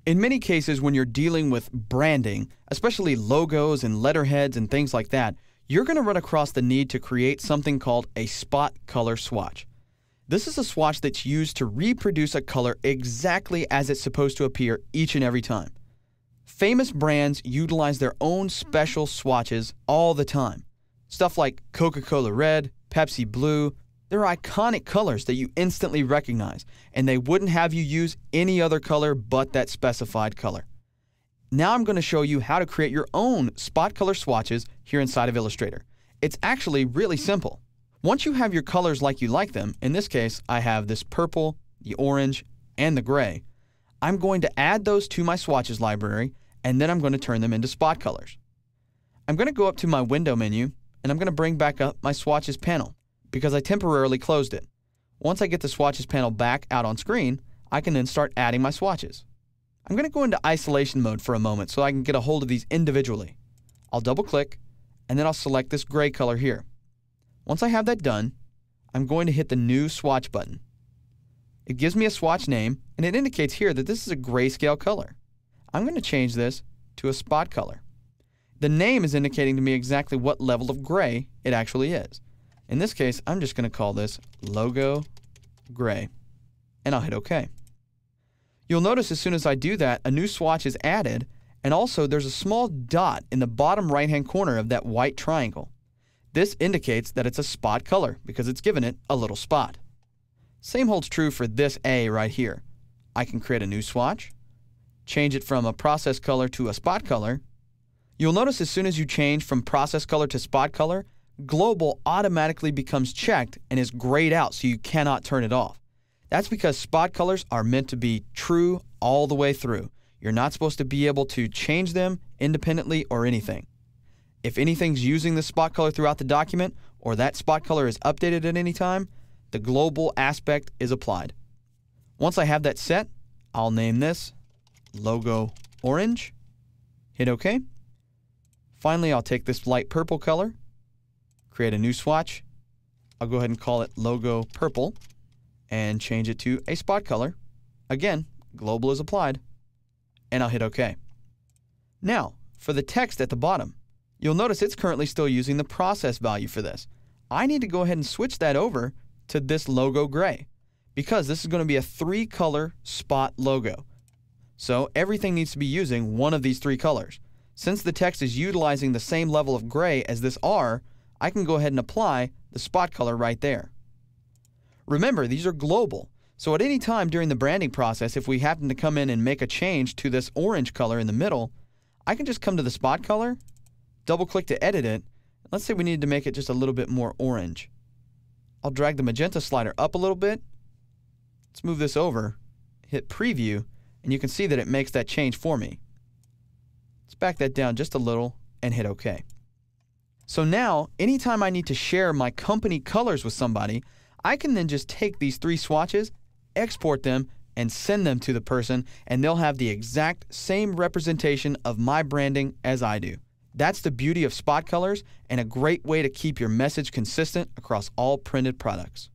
In many cases, when you're dealing with branding, especially logos and letterheads and things like that, you're going to run across the need to create something called a spot color swatch. This is a swatch that's used to reproduce a color exactly as it's supposed to appear each and every time. Famous brands utilize their own special swatches all the time. Stuff like Coca-Cola Red, Pepsi Blue. They're iconic colors that you instantly recognize, and they wouldn't have you use any other color but that specified color. Now I'm going to show you how to create your own spot color swatches here inside of Illustrator. It's actually really simple. Once you have your colors like you like them, in this case I have this purple, the orange, and the gray, I'm going to add those to my swatches library, and then I'm going to turn them into spot colors. I'm going to go up to my window menu, and I'm going to bring back up my swatches panel, because I temporarily closed it. Once I get the swatches panel back out on screen, I can then start adding my swatches. I'm going to go into isolation mode for a moment so I can get a hold of these individually. I'll double click, and then I'll select this gray color here. Once I have that done, I'm going to hit the new swatch button. It gives me a swatch name, and it indicates here that this is a grayscale color. I'm going to change this to a spot color. The name is indicating to me exactly what level of gray it actually is. In this case, I'm just going to call this Logo Gray, and I'll hit OK. You'll notice as soon as I do that, a new swatch is added, and also there's a small dot in the bottom right-hand corner of that white triangle. This indicates that it's a spot color because it's given it a little spot. Same holds true for this A right here. I can create a new swatch, change it from a process color to a spot color. You'll notice as soon as you change from process color to spot color, Global automatically becomes checked and is grayed out so you cannot turn it off. That's because spot colors are meant to be true all the way through. You're not supposed to be able to change them independently or anything. If anything's using the spot color throughout the document, or that spot color is updated at any time, the global aspect is applied. Once I have that set, I'll name this Logo Orange, hit OK. Finally, I'll take this light purple color, create a new swatch. I'll go ahead and call it Logo Purple and change it to a spot color. Again, global is applied, and I'll hit OK. Now, for the text at the bottom, you'll notice it's currently still using the process value for this. I need to go ahead and switch that over to this Logo Gray because this is going to be a 3-color spot logo. So everything needs to be using one of these 3 colors. Since the text is utilizing the same level of gray as this R, I can go ahead and apply the spot color right there. Remember, these are global, so at any time during the branding process, if we happen to come in and make a change to this orange color in the middle, I can just come to the spot color, double-click to edit it. Let's say we needed to make it just a little bit more orange. I'll drag the magenta slider up a little bit. Let's move this over, hit preview, and you can see that it makes that change for me. Let's back that down just a little and hit OK. So now, anytime I need to share my company colors with somebody, I can then just take these 3 swatches, export them, and send them to the person, and they'll have the exact same representation of my branding as I do. That's the beauty of spot colors and a great way to keep your message consistent across all printed products.